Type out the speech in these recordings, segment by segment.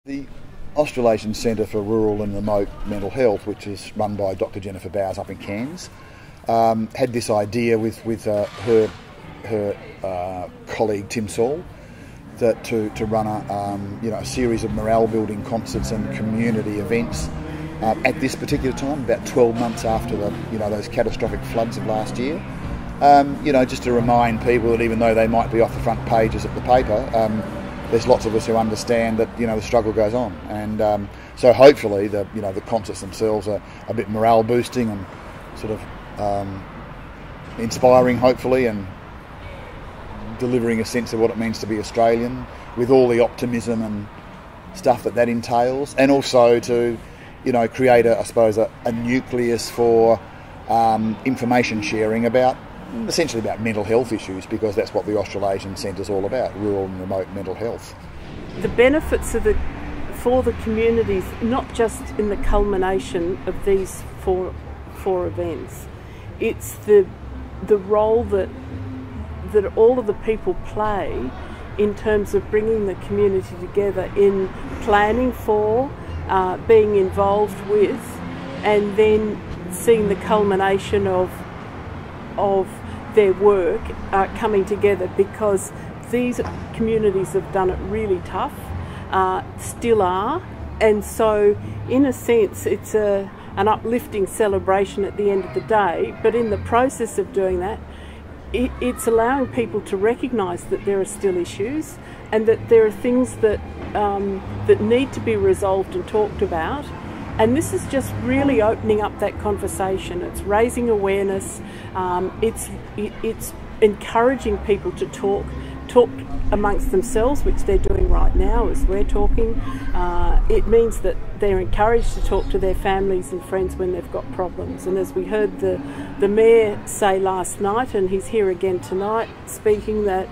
The Australasian Centre for Rural and Remote Mental Health, which is run by Dr. Jennifer Bowers up in Cairns, had this idea with her colleague Tim Saul to run a series of morale building concerts and community events at this particular time, about 12 months after those catastrophic floods of last year. Just to remind people that even though they might be off the front pages of the paper, there's lots of us who understand that the struggle goes on, and so hopefully the concerts themselves are a bit morale boosting and sort of inspiring, hopefully, and delivering a sense of what it means to be Australian with all the optimism and stuff that entails, and also to create a nucleus for information sharing essentially about mental health issues, because that's what the Australasian Centre is all about, rural and remote mental health. The benefits for the communities, not just in the culmination of these four events, it's the role that all of the people play in terms of bringing the community together in planning for, being involved with, and then seeing the culmination of their work coming together, because these communities have done it really tough, still are, and so in a sense it's an uplifting celebration at the end of the day. But in the process of doing that, it's allowing people to recognise that there are still issues and that there are things that need to be resolved and talked about. And this is just really opening up that conversation. It's raising awareness. It's encouraging people to talk amongst themselves, which they're doing right now as we're talking. It means that they're encouraged to talk to their families and friends when they've got problems. And as we heard the Mayor say last night, and he's here again tonight speaking, that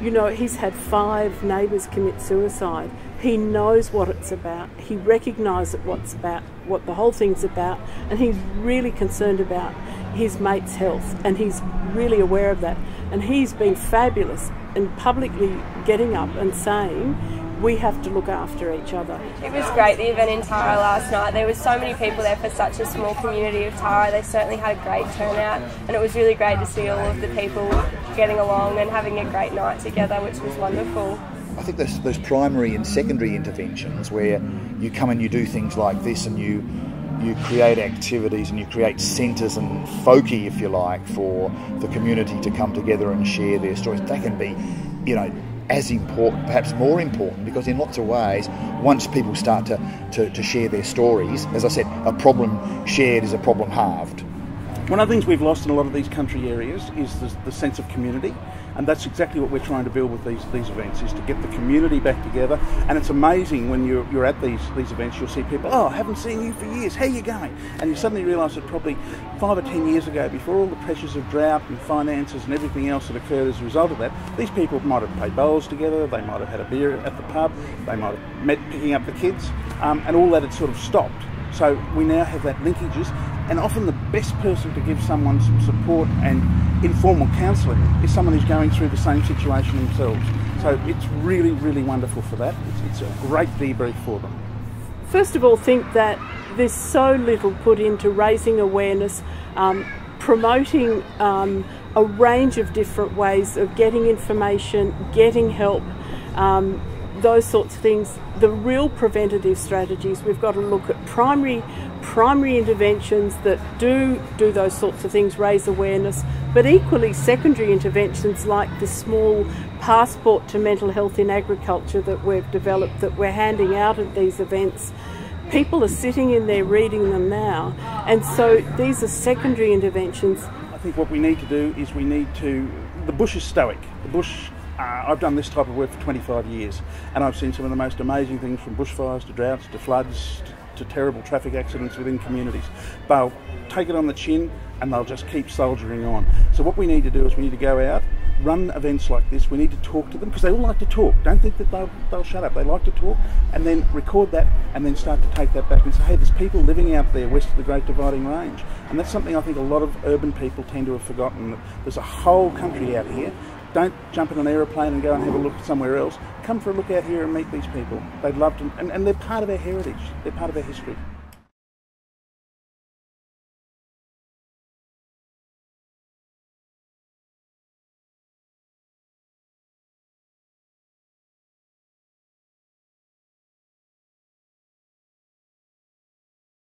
he's had 5 neighbours commit suicide. He knows what it's about. He recognises what the whole thing's about, and he's really concerned about his mate's health, and he's really aware of that. And he's been fabulous in publicly getting up and saying, we have to look after each other. It was great, the event in Tara last night. There were so many people there for such a small community of Tara. They certainly had a great turnout, and it was really great to see all of the people getting along and having a great night together, which was wonderful. I think there's primary and secondary interventions where you come and you do things like this, and you create activities and you create centres and foci, if you like, for the community to come together and share their stories. They can be, as important, perhaps more important, because in lots of ways, once people start to share their stories, as I said, a problem shared is a problem halved. One of the things we've lost in a lot of these country areas is the sense of community, and that's exactly what we're trying to build with these events, is to get the community back together. And it's amazing when you're at these events, you'll see people, I haven't seen you for years, how are you going? And you suddenly realise that probably 5 or 10 years ago, before all the pressures of drought and finances and everything else that occurred as a result of that, these people might have played bowls together, they might have had a beer at the pub, they might have met picking up the kids, and all that had sort of stopped. So we now have that linkages, and often the best person to give someone some support and informal counselling is someone who's going through the same situation themselves. So it's really, really wonderful for that. It's a great debrief for them. First of all, think that there's so little put into raising awareness, promoting a range of different ways of getting information, getting help, those sorts of things. The real preventative strategies, we've got to look at primary interventions that do those sorts of things, raise awareness, but equally secondary interventions like the small passport to mental health in agriculture that we've developed, that we're handing out at these events. People are sitting in there reading them now, and so these are secondary interventions. I think what we need to do is the bush is stoic. The bush, I've done this type of work for 25 years, and I've seen some of the most amazing things, from bushfires to droughts to floods to terrible traffic accidents within communities. They'll take it on the chin and they'll just keep soldiering on. So what we need to do is we need to go out, run events like this. We need to talk to them, because they all like to talk. Don't think that they'll shut up. They like to talk, and then record that, and then start to take that back and say, hey, there's people living out there west of the Great Dividing Range. And that's something I think a lot of urban people tend to have forgotten, that there's a whole country out here don't jump in an aeroplane and go and have a look somewhere else. Come for a look out here and meet these people. They'd love to, and they're part of our heritage. They're part of our history.